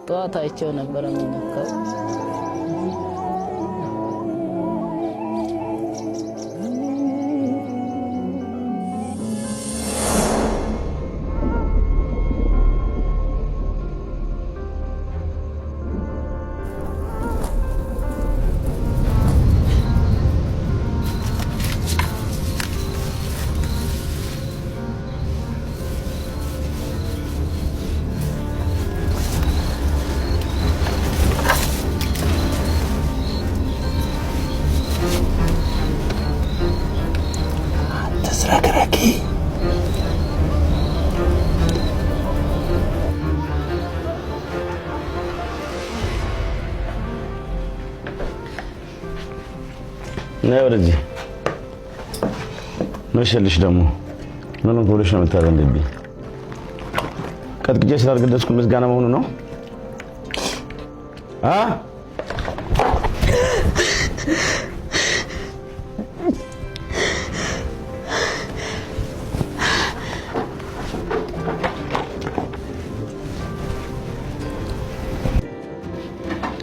ጠዋት አይቼው ነበር የሚነካው ወደዚህ መሸልሽ ደግሞ ምን ሆነሽ ነው የምታዘንብኝ? ቀጥቅጬ ስላልገደስኩ ምስጋና መሆኑ ነው?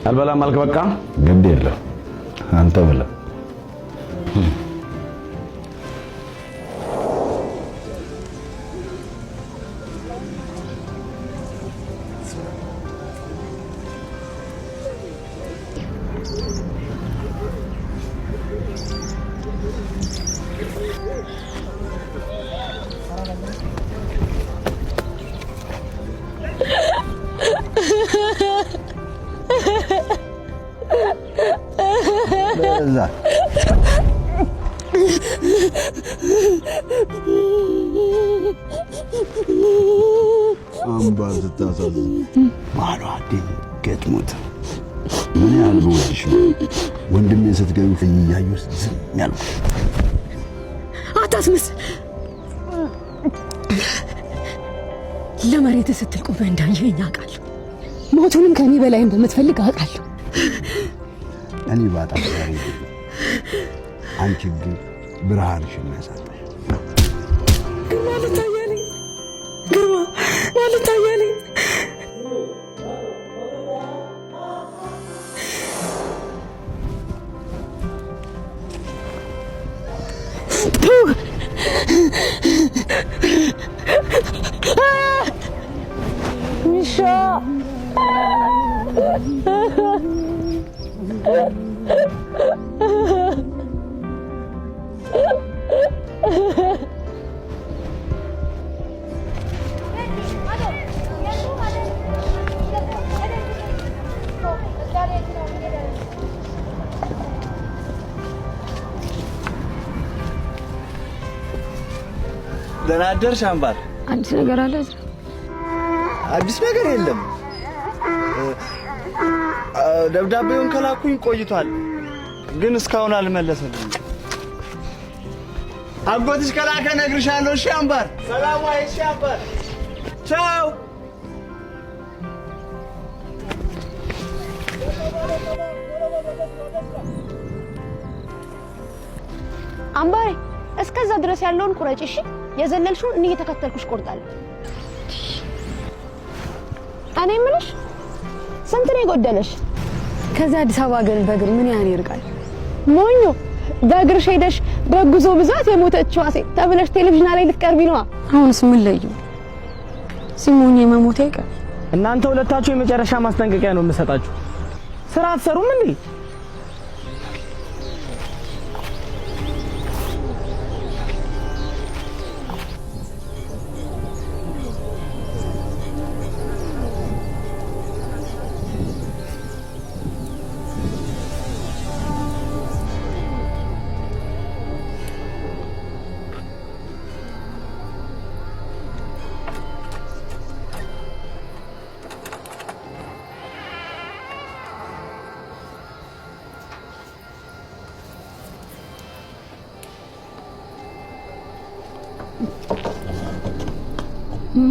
አልበላም አልክ? በቃ ግድ የለም አንተ ብላ። አምባር ስታሳዝን ባሏ ገጥሞት ምን ያህል በወድሽ ነው ወንድሜን ስትገቢ እያየሁ ዝም ያልኩት። አታስመስል። ለመሬት ስትል ቆመህ እንዳየኸኝ አውቃለሁ። ሞቱንም ከኔ በላይ እንደምትፈልግ አውቃለሁ። እኔ ባጣም ዛሬ አንቺ ግን ብርሃንሽን ያሳጣሽ ማለት አያለኝ ግርማ ማለት አያለኝ ሚሻ ደህና አደርሽ አምባር። አዲስ ነገር አለ? አዲስ ነገር የለም። ደብዳቤውን ከላኩኝ ቆይቷል፣ ግን እስካሁን አልመለሰልኝም። አጎትሽ ከላከ እነግርሻለሁ። እሺ አምባር። ሰላም ዋይ። እሺ አምባር፣ ቻው። አምባሬ እስከዛ ድረስ ያለውን ቁረጭ። እሺ የዘለልሽውን እኔ እየተከተልኩሽ ቆርጣለሁ። እኔ የምልሽ ስንት ነው የጎደለሽ? ከዛ አዲስ አበባ ግን በእግር ምን ያህል ይርቃል? ሞኞ በእግርሽ ሄደሽ በጉዞ ብዛት የሞተችው ሴት ተብለሽ ቴሌቪዥን ላይ ልትቀርቢ ነው። አሁንስ ምን ለዩ? ሲሞኝ መሞት አይቀር። እናንተ ሁለታችሁ የመጨረሻ ማስጠንቀቂያ ነው የምሰጣችሁ። ስራ አትሰሩም እንዴ?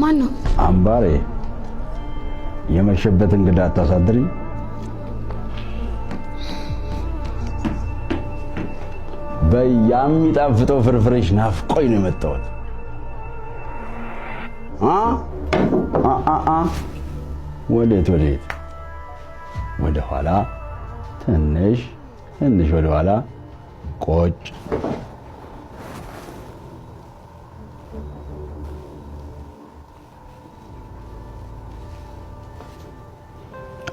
ማን ነው? አምባሬ የመሸበት እንግዳ አታሳድሪ። በያሚጣፍጠው ፍርፍርሽ ናፍቆኝ ነው የመጣሁት። ወዴት ወደ ኋላ ትንሽ ወደ ኋላ ቆጭ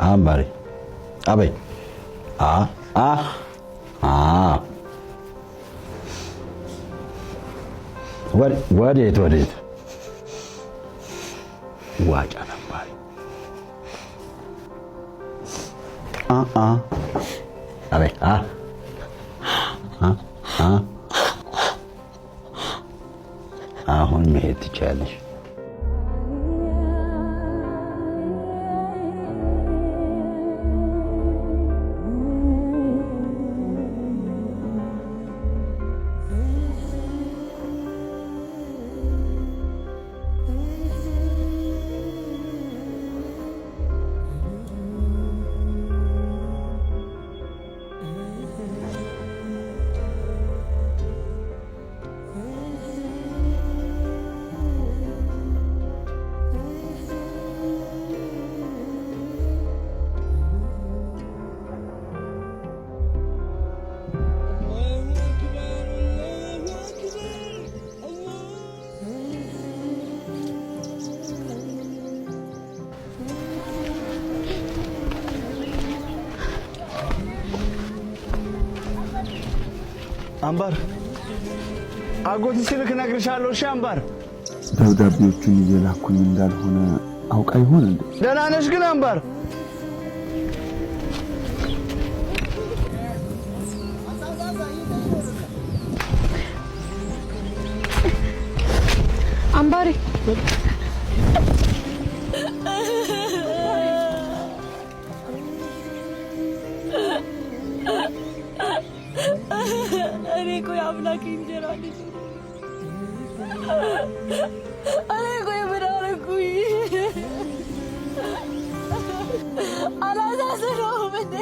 አምባሪ አበይ ወዴት ዋጫ ነበር አበይ አሁን መሄድ ትችያለሽ። አምባር አጎት ስልክ ነግርሻለሁ። እሺ አምባር ደብዳቤዎቹን እየላኩኝ እንዳልሆነ አውቃ ይሆን እንዴ? ደህና ነሽ ግን አምባር? አምባሬ እኔ እኮ የአምላክ እንጀራ ልጅ እኔ እኮ ምን አደረኩኝ? አላሳዝነውም እንዴ?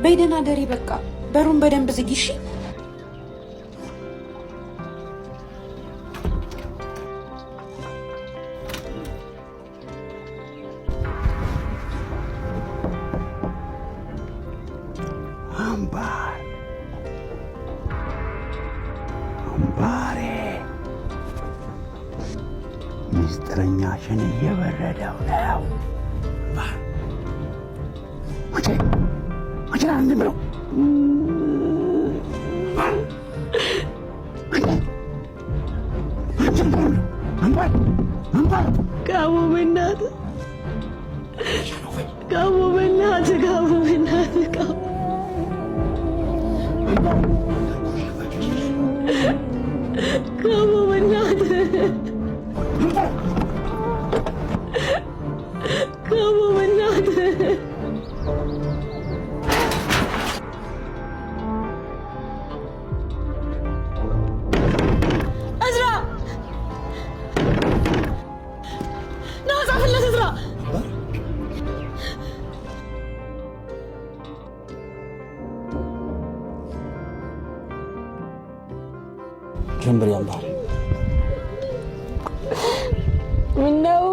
በይደና ደሪ በቃ በሩን በደንብ ዝጊ እሺ። አምባሬ ሚስጥረኛሽን እየበረደው ነው። አንድ ብለው ጋሞ በእናትህ ጀምሪ አምባር ምነው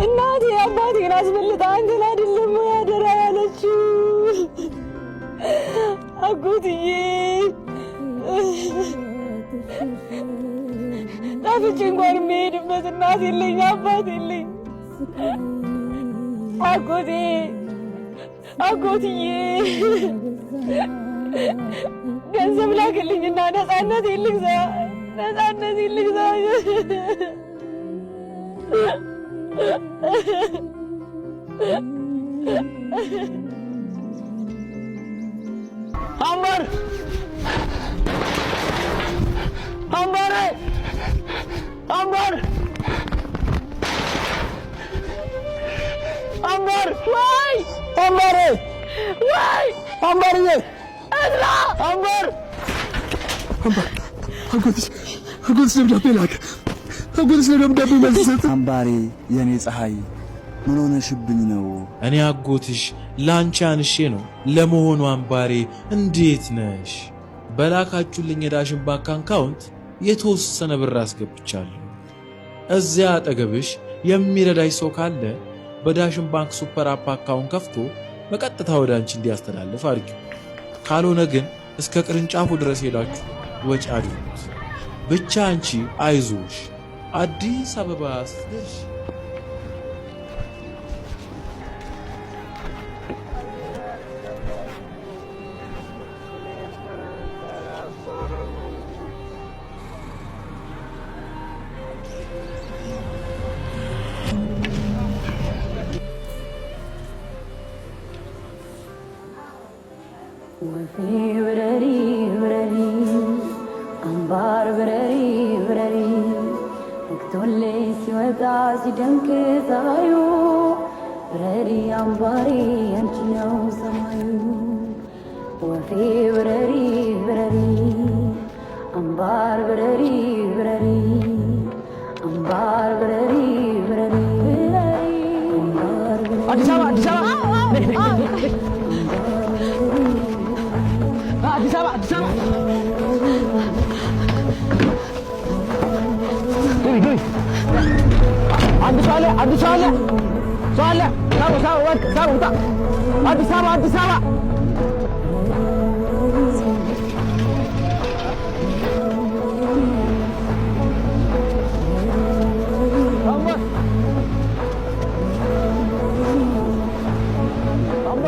እናቴ አባቴን አስበልጣ አንተን አይደለም ያደራ ያለችው? አጎትዬ ጠፍቼ እንኳን የምሄድበት እናት የለኝ አባት የለኝ። አጎትዬ ገንዘብ ላክልኝና ነፃነት ልግዛ። አምባር ወይ አምባርዬ እዝራ አምባር አጎትሽ ደብዳቤ ላከ። አጎትሽ ደብዳቤ መልስ ሰጠ። አምባሬ የኔ ፀሐይ ምን ሆነሽብኝ ነው? እኔ አጎትሽ ላንቺ አንሼ ነው። ለመሆኑ አምባሬ እንዴት ነሽ? በላካችሁልኝ የዳሽን ባንክ አካውንት የተወሰነ ብር አስገብቻለሁ። እዚያ አጠገብሽ የሚረዳሽ ሰው ካለ በዳሽን ባንክ ሱፐር አፕ አካውንት ከፍቶ በቀጥታ ወደ አንቺ እንዲያስተላልፍ አድርጊው። ካልሆነ ግን እስከ ቅርንጫፉ ድረስ ሄዳችሁ ወጪ አድርጉት። ብቻ አንቺ አይዞሽ፣ አዲስ አበባ ስትደርሺ ወፌ ብረሪ ብረሪ አምባር ብረሪ ብረሪ ነግቶልኝ ሲወጣ ሲደምቅ ፀሐዩ ብረሪ አምባሬ አንቺ ነው ሰማዩ። ወፌ ብረሪ ብረሪ አምባር ብረሪ ብረሪ አምባር ብረሪ ብረሪ አምባር ብረሪ አዲስ አበባ አዲስ አበባ አዲስ አበባ አዲስ አበባ አዲስ አበባ ሷለ ሳው ወቅ ሳው ታ አዲስ አበባ አዲስ አበባ አምባ